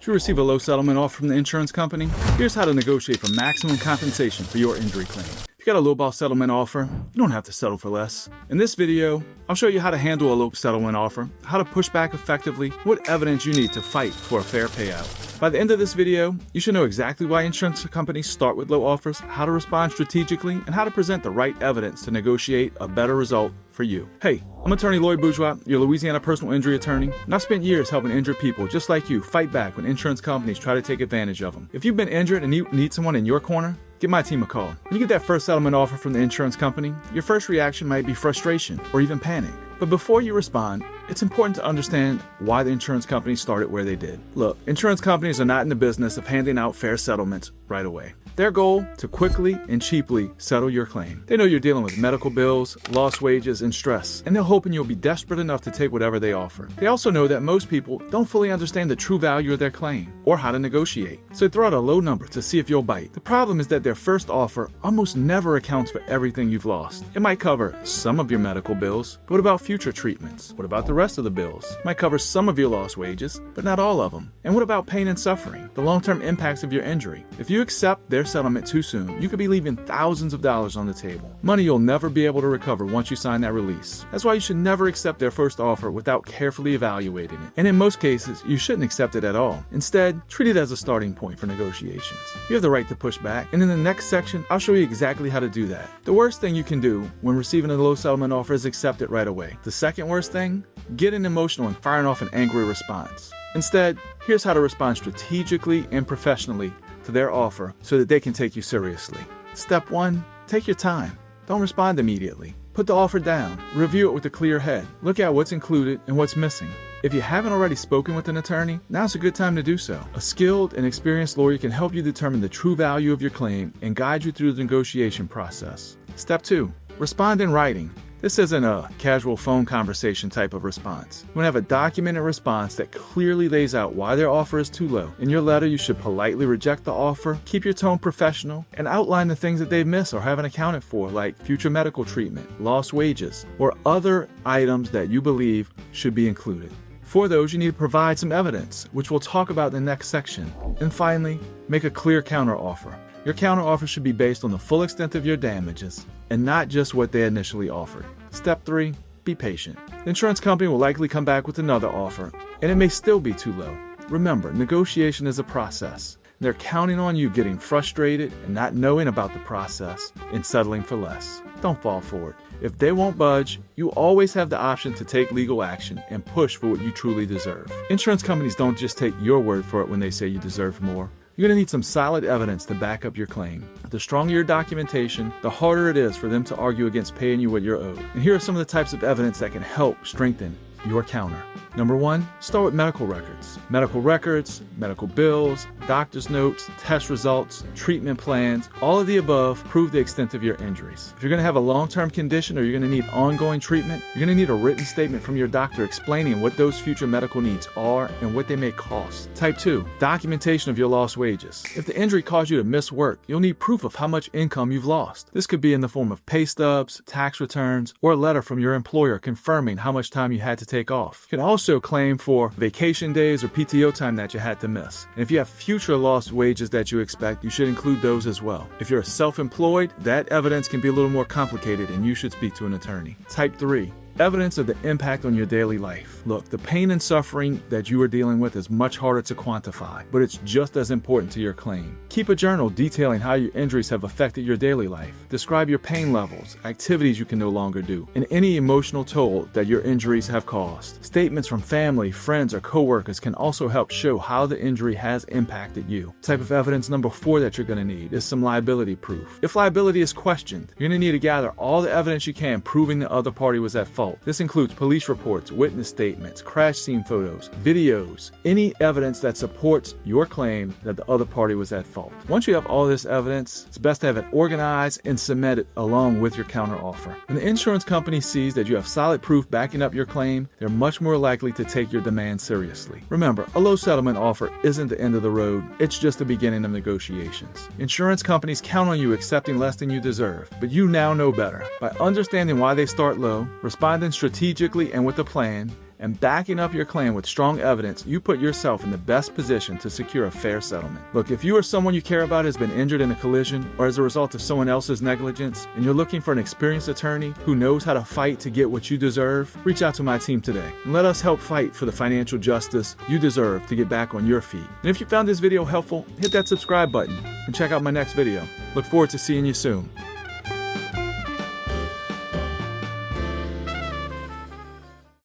Did you receive a low settlement offer from the insurance company? Here's how to negotiate for maximum compensation for your injury claim. If you got a lowball settlement offer, you don't have to settle for less. In this video, I'll show you how to handle a low settlement offer, how to push back effectively, what evidence you need to fight for a fair payout. By the end of this video, you should know exactly why insurance companies start with low offers, how to respond strategically, and how to present the right evidence to negotiate a better result for you. Hey, I'm attorney Lloyd Bourgeois, your Louisiana personal injury attorney, and I've spent years helping injured people just like you fight back when insurance companies try to take advantage of them. If you've been injured and you need someone in your corner, give my team a call. When you get that first settlement offer from the insurance company, your first reaction might be frustration or even panic. But before you respond, it's important to understand why the insurance companies started where they did. Look, insurance companies are not in the business of handing out fair settlements right away. Their goal, to quickly and cheaply settle your claim. They know you're dealing with medical bills, lost wages, and stress, and they're hoping you'll be desperate enough to take whatever they offer. They also know that most people don't fully understand the true value of their claim or how to negotiate, so they throw out a low number to see if you'll bite. The problem is that their first offer almost never accounts for everything you've lost. It might cover some of your medical bills, but what about future treatments? What about the rest of the bills? It might cover some of your lost wages, but not all of them. And what about pain and suffering, the long-term impacts of your injury? If you accept their settlement too soon, you could be leaving thousands of dollars on the table. Money you'll never be able to recover once you sign that release. That's why you should never accept their first offer without carefully evaluating it. And in most cases, you shouldn't accept it at all. Instead, treat it as a starting point for negotiations. You have the right to push back, and in the next section, I'll show you exactly how to do that. The worst thing you can do when receiving a low settlement offer is accept it right away. The second worst thing, getting emotional and firing off an angry response. Instead, here's how to respond strategically and professionally to their offer so that they can take you seriously. Step 1, take your time. Don't respond immediately. Put the offer down. Review it with a clear head. Look at what's included and what's missing. If you haven't already spoken with an attorney, now's a good time to do so. A skilled and experienced lawyer can help you determine the true value of your claim and guide you through the negotiation process. Step 2, respond in writing. This isn't a casual phone conversation type of response. You want to have a documented response that clearly lays out why their offer is too low. In your letter, you should politely reject the offer, keep your tone professional, and outline the things that they've missed or haven't accounted for, like future medical treatment, lost wages, or other items that you believe should be included. For those, you need to provide some evidence, which we'll talk about in the next section. And finally, make a clear counteroffer. Your counteroffer should be based on the full extent of your damages and not just what they initially offered. Step 3, be patient. The insurance company will likely come back with another offer, and it may still be too low. Remember, negotiation is a process. They're counting on you getting frustrated and not knowing about the process and settling for less. Don't fall for it. If they won't budge, you always have the option to take legal action and push for what you truly deserve. Insurance companies don't just take your word for it when they say you deserve more. You're going to need some solid evidence to back up your claim. The stronger your documentation, the harder it is for them to argue against paying you what you're owed. And here are some of the types of evidence that can help strengthen your counter. Number 1, start with medical records. Medical records, medical bills, doctor's notes, test results, treatment plans, all of the above prove the extent of your injuries. If you're going to have a long-term condition or you're going to need ongoing treatment, you're going to need a written statement from your doctor explaining what those future medical needs are and what they may cost. Type 2, documentation of your lost wages. If the injury caused you to miss work, you'll need proof of how much income you've lost. This could be in the form of pay stubs, tax returns, or a letter from your employer confirming how much time you had to take off. You can also claim for vacation days or PTO time that you had to miss. And if you have future lost wages that you expect, you should include those as well. If you're self-employed, that evidence can be a little more complicated and you should speak to an attorney. Type 3, evidence of the impact on your daily life. Look, the pain and suffering that you are dealing with is much harder to quantify, but it's just as important to your claim. Keep a journal detailing how your injuries have affected your daily life. Describe your pain levels, activities you can no longer do, and any emotional toll that your injuries have caused. Statements from family, friends, or coworkers can also help show how the injury has impacted you. Type of evidence number 4 that you're going to need is some liability proof. If liability is questioned, you're going to need to gather all the evidence you can proving the other party was at fault. This includes police reports, witness statements, crash scene photos, videos, any evidence that supports your claim that the other party was at fault. Once you have all this evidence, it's best to have it organized and submitted along with your counteroffer. When the insurance company sees that you have solid proof backing up your claim, they're much more likely to take your demand seriously. Remember, a low settlement offer isn't the end of the road, it's just the beginning of negotiations. Insurance companies count on you accepting less than you deserve, but you now know better. By understanding why they start low, responding strategically and with a plan, and backing up your claim with strong evidence, you put yourself in the best position to secure a fair settlement. Look, if you or someone you care about has been injured in a collision or as a result of someone else's negligence, and you're looking for an experienced attorney who knows how to fight to get what you deserve, reach out to my team today and let us help fight for the financial justice you deserve to get back on your feet. And if you found this video helpful, hit that subscribe button and check out my next video. Look forward to seeing you soon.